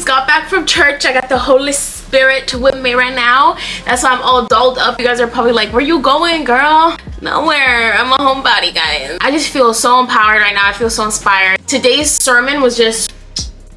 just got back from church. I got the Holy Spirit with me right now. That's why I'm all dolled up. You guys are probably like, where you going, girl? Nowhere. I'm a homebody, guys. I just feel so empowered right now. I feel so inspired. Today's sermon was just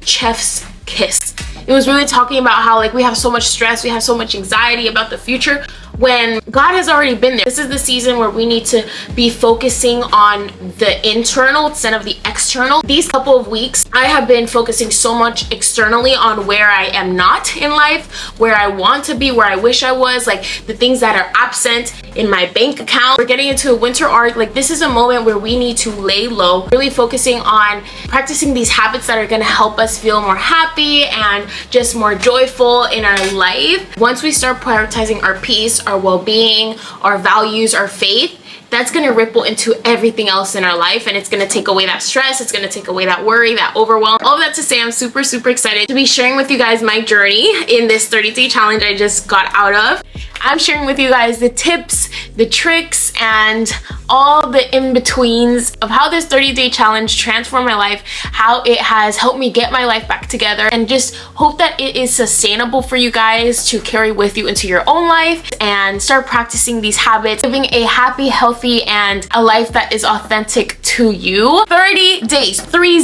chef's kiss. It was really talking about how like we have so much stress, we have so much anxiety about the future when God has already been there. This is the season where we need to be focusing on the internal instead of the external. These couple of weeks, I have been focusing so much externally on where I am not in life, where I want to be, where I wish I was, like the things that are absent in my bank account. We're getting into a winter arc. Like this is a moment where we need to lay low, really focusing on practicing these habits that are going to help us feel more happy and just more joyful in our life. Once we start prioritizing our peace, our well-being, our values, our faith, that's going to ripple into everything else in our life, and it's going to take away that stress, it's going to take away that worry, that overwhelm. All of that to say, I'm super excited to be sharing with you guys my journey in this 30-day challenge I just got out of. I'm sharing with you guys the tips, the tricks, and all the in-betweens of how this 30-day challenge transformed my life, how it has helped me get my life back together, and just hope that it is sustainable for you guys to carry with you into your own life and start practicing these habits, living a happy, healthy, and a life that is authentic to you. 30 days, 30.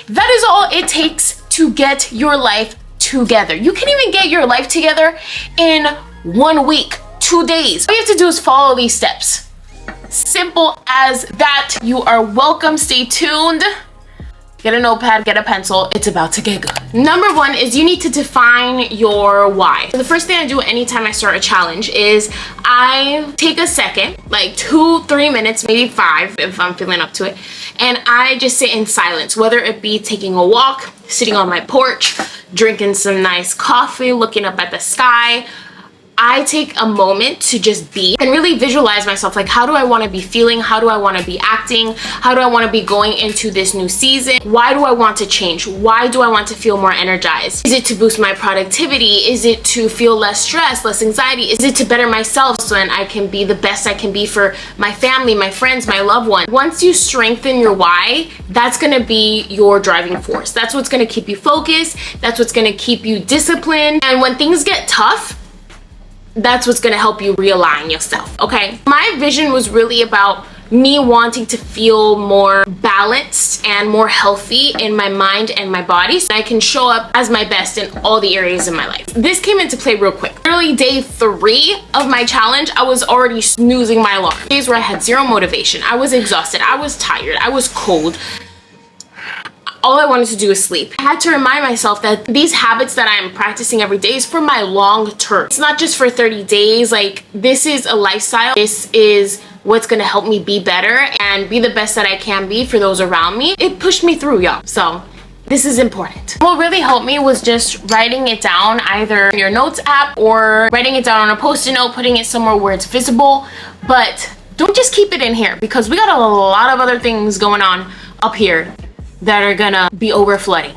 That is all it takes to get your life together. You can even get your life together in 1 week, 2 days. All you have to do is follow these steps. Simple as that. You are welcome. Stay tuned. Get a notepad, get a pencil. It's about to get good. Number one is you need to define your why. So the first thing I do anytime I start a challenge is I take a second, like 2-3 minutes, maybe 5 if I'm feeling up to it, and I just sit in silence, whether it be taking a walk, sitting on my porch, drinking some nice coffee, looking up at the sky. I take a moment to just be and really visualize myself. Like, how do I want to be feeling? How do I want to be acting? How do I want to be going into this new season? Why do I want to change? Why do I want to feel more energized? Is it to boost my productivity? Is it to feel less stress, less anxiety? Is it to better myself so that I can be the best I can be for my family, my friends, my loved ones? Once you strengthen your why, that's going to be your driving force. That's what's going to keep you focused. That's what's going to keep you disciplined. And when things get tough, that's what's going to help you realign yourself. Okay, my vision was really about me wanting to feel more balanced and more healthy in my mind and my body, so I can show up as my best in all the areas of my life. This came into play real quick. Early day 3 of my challenge, I was already snoozing my alarm. Days where I had zero motivation, I was exhausted, I was tired, I was cold. All I wanted to do is sleep. I had to remind myself that these habits that I'm practicing every day is for my long term. It's not just for 30 days. Like, this is a lifestyle. This is what's gonna help me be better and be the best that I can be for those around me. It pushed me through, y'all. So this is important. What really helped me was just writing it down, either in your notes app or writing it down on a post-it note, putting it somewhere where it's visible. But don't just keep it in here, because we got a lot of other things going on up here that are gonna be overflooding.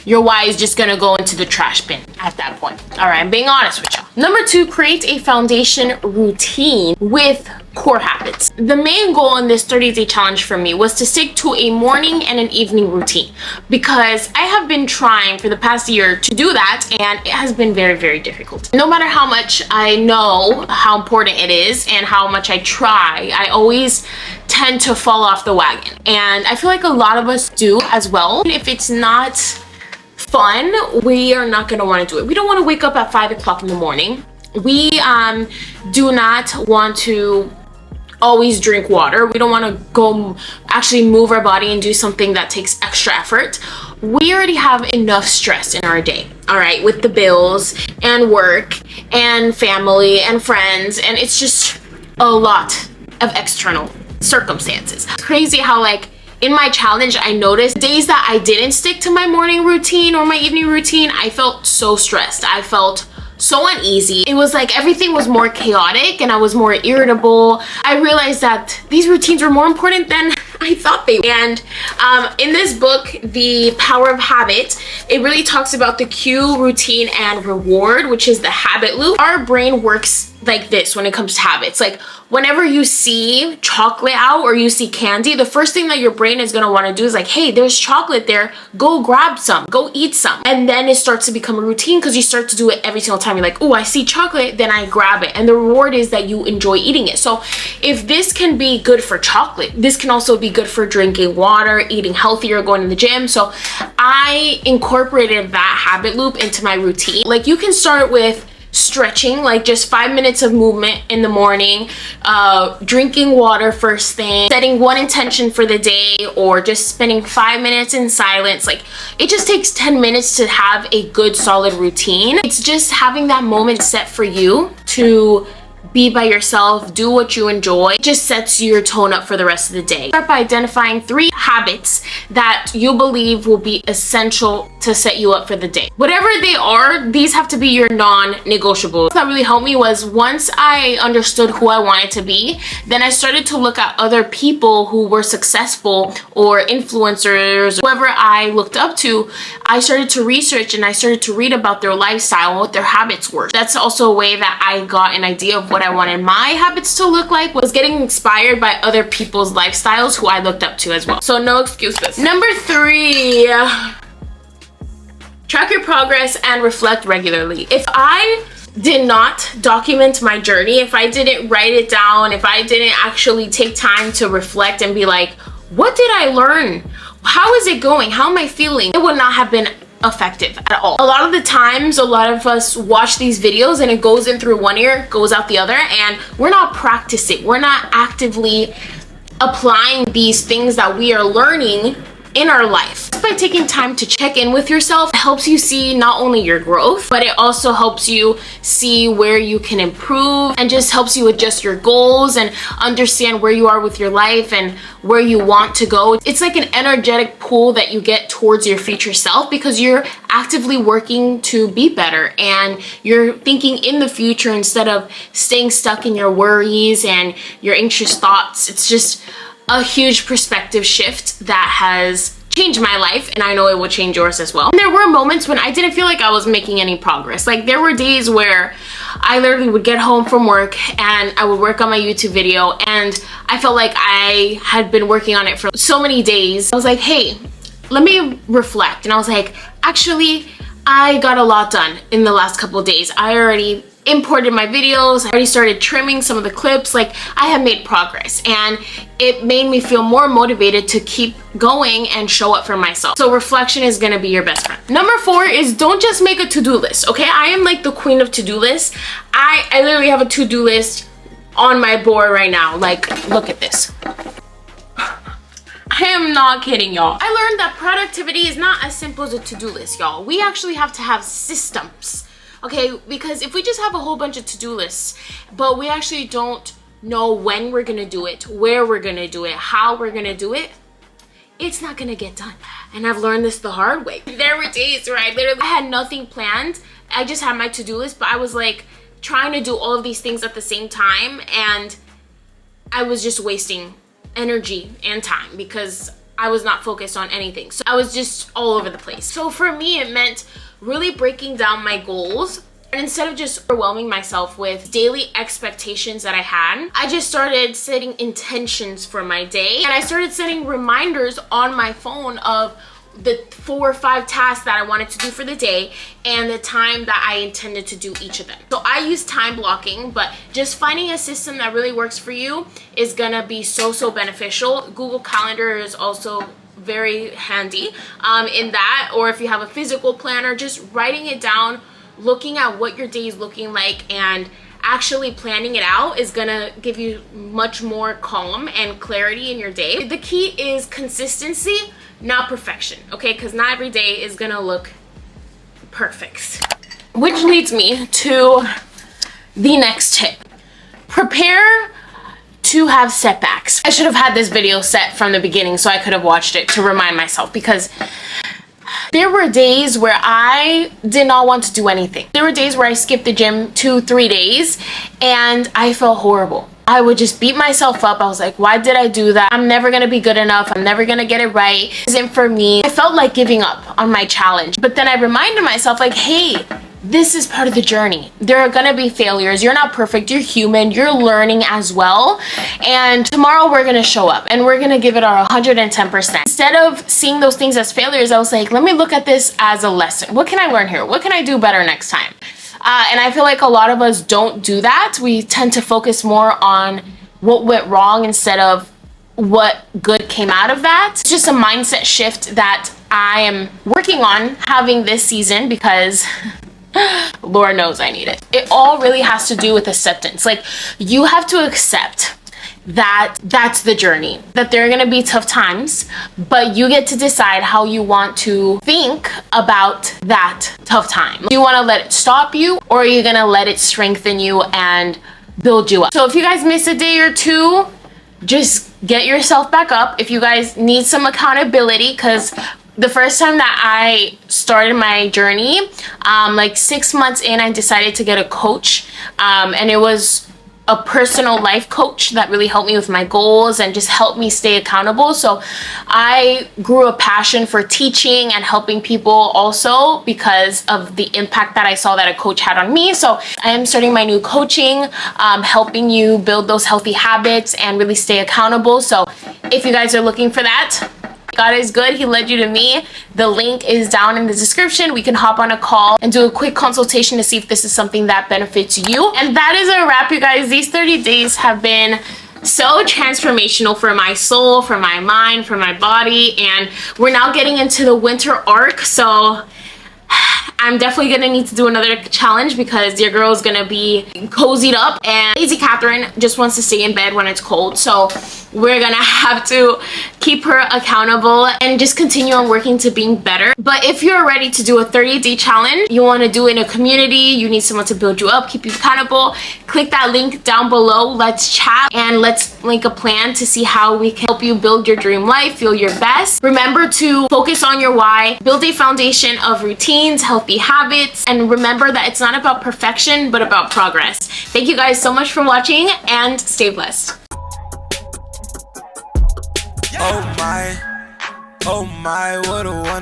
Your why is just gonna go into the trash bin at that point. All right, I'm being honest with y'all. Number 2, create a foundation routine with core habits. The main goal in this 30-day challenge for me was to stick to a morning and an evening routine, because I have been trying for the past year to do that, and it has been very difficult. No matter how much I know how important it is and how much I try, I always tend to fall off the wagon, and I feel like a lot of us do as well. If it's not fun, we are not going to want to do it. We don't want to wake up at 5 o'clock in the morning. We do not want to always drink water. We don't want to go actually move our body and do something that takes extra effort. We already have enough stress in our day, all right, with the bills and work and family and friends, and it's just a lot of external circumstances. It's crazy how, like, in my challenge, I noticed days that I didn't stick to my morning routine or my evening routine, I felt so stressed. I felt so uneasy. It was like everything was more chaotic and I was more irritable. I realized that these routines were more important than I thought they were. And in this book, The Power of Habit, it really talks about the cue, routine, and reward, which is the habit loop. Our brain works like this when it comes to habits. Like whenever you see chocolate out or you see candy, the first thing that your brain is going to want to do is like, hey, there's chocolate there, go grab some, go eat some. And then it starts to become a routine because you start to do it every single time. You're like, oh, I see chocolate, then I grab it, and the reward is that you enjoy eating it. So if this can be good for chocolate, this can also be good for drinking water, eating healthier, going to the gym. So I incorporated that habit loop into my routine. Like you can start with stretching, like just 5 minutes of movement in the morning, drinking water first thing, setting one intention for the day, or just spending 5 minutes in silence. Like it just takes 10 minutes to have a good solid routine. It's just having that moment set for you to be by yourself, do what you enjoy. It just sets your tone up for the rest of the day. Start by identifying 3 habits that you believe will be essential to set you up for the day. Whatever they are, these have to be your non-negotiables. That really helped me was once I understood who I wanted to be, then I started to look at other people who were successful or influencers, whoever I looked up to. I started to research and I started to read about their lifestyle and what their habits were. That's also a way that I got an idea of what I wanted my habits to look like, was getting inspired by other people's lifestyles who I looked up to as well. So no excuses. Number 3, track your progress and reflect regularly. If I did not document my journey, if I didn't write it down, if I didn't actually take time to reflect and be like, what did I learn? How is it going? How am I feeling? It would not have been effective at all. A lot of the times, a lot of us watch these videos and it goes in through one ear, goes out the other, and we're not practicing. We're not actively applying these things that we are learning in our life. Just by taking time to check in with yourself, it helps you see not only your growth, but it also helps you see where you can improve, and just helps you adjust your goals and understand where you are with your life and where you want to go. It's like an energetic pull that you get towards your future self because you're actively working to be better and you're thinking in the future instead of staying stuck in your worries and your anxious thoughts. It's just a huge perspective shift that has changed my life, and I know it will change yours as well. And there were moments when I didn't feel like I was making any progress. Like there were days where I literally would get home from work and I would work on my YouTube video, and I felt like I had been working on it for so many days. I was like, hey, let me reflect. And I was like, actually, I got a lot done in the last couple of days. I already imported my videos, I already started trimming some of the clips. Like I have made progress, and it made me feel more motivated to keep going and show up for myself. So reflection is gonna be your best friend. Number 4 is don't just make a to-do list. Okay, I am like the queen of to-do lists. I literally have a to-do list on my board right now. Like, look at this. I am not kidding, y'all. I learned that productivity is not as simple as a to-do list, y'all. We actually have to have systems. Okay, because if we just have a whole bunch of to-do lists, but we actually don't know when we're gonna do it, where we're gonna do it, how we're gonna do it, it's not gonna get done. And I've learned this the hard way. There were days where I had nothing planned. I just had my to-do list, but I was like trying to do all of these things at the same time, and I was just wasting energy and time because I was not focused on anything. So I was just all over the place. So for me, it meant really breaking down my goals, and instead of just overwhelming myself with daily expectations that I had, I just started setting intentions for my day, and I started setting reminders on my phone of the 4 or 5 tasks that I wanted to do for the day and the time that I intended to do each of them. So I use time blocking, but just finding a system that really works for you is gonna be so beneficial. Google Calendar is also very handy in that, or if you have a physical planner, just writing it down, looking at what your day is looking like and actually planning it out is gonna give you much more calm and clarity in your day. The key is consistency, not perfection, okay? Because not every day is gonna look perfect. Which leads me to the next tip. Prepare to have setbacks. I should have had this video set from the beginning so I could have watched it to remind myself, because there were days where I did not want to do anything. There were days where I skipped the gym 2-3 days and I felt horrible. I would just beat myself up. I was like, why did I do that? I'm never gonna be good enough. I'm never gonna get it right. This isn't for me. I felt like giving up on my challenge. But then I reminded myself like, hey, this is part of the journey. There are gonna be failures. You're not perfect, you're human, you're learning as well. And tomorrow we're gonna show up and we're gonna give it our 110%. Instead of seeing those things as failures, I was like, let me look at this as a lesson. What can I learn here? What can I do better next time? And I feel like a lot of us don't do that. We tend to focus more on what went wrong instead of what good came out of that. It's just a mindset shift that I am working on having this season because Lord knows I need it. It all really has to do with acceptance. Like, you have to accept that that's the journey, that there are going to be tough times, but you get to decide how you want to think about that tough time. Do you want to let it stop you, or are you going to let it strengthen you and build you up? So if you guys miss a day or two, just get yourself back up. If you guys need some accountability, because the first time that I started my journey, like 6 months in, I decided to get a coach, and it was a personal life coach that really helped me with my goals and just helped me stay accountable. So I grew a passion for teaching and helping people also because of the impact that I saw that a coach had on me. So I am starting my new coaching, helping you build those healthy habits and really stay accountable. So if you guys are looking for that, God is good. He led you to me. The link is down in the description. We can hop on a call and do a quick consultation to see if this is something that benefits you. And that is a wrap, you guys. These 30 days have been so transformational for my soul, for my mind, for my body. And we're now getting into the winter arc. So I'm definitely gonna need to do another challenge because your girl is gonna be cozied up, and Lazy Catherine just wants to stay in bed when it's cold. So we're gonna have to keep her accountable and just continue on working to being better. But if you're ready to do a 30-day challenge, you want to do it in a community, you need someone to build you up, keep you accountable, click that link down below. Let's chat and let's link a plan to see how we can help you build your dream life, feel your best. Remember to focus on your why, build a foundation of routines, healthy habits, and remember that it's not about perfection but about progress. Thank you guys so much for watching, and stay blessed. Oh my, what a one.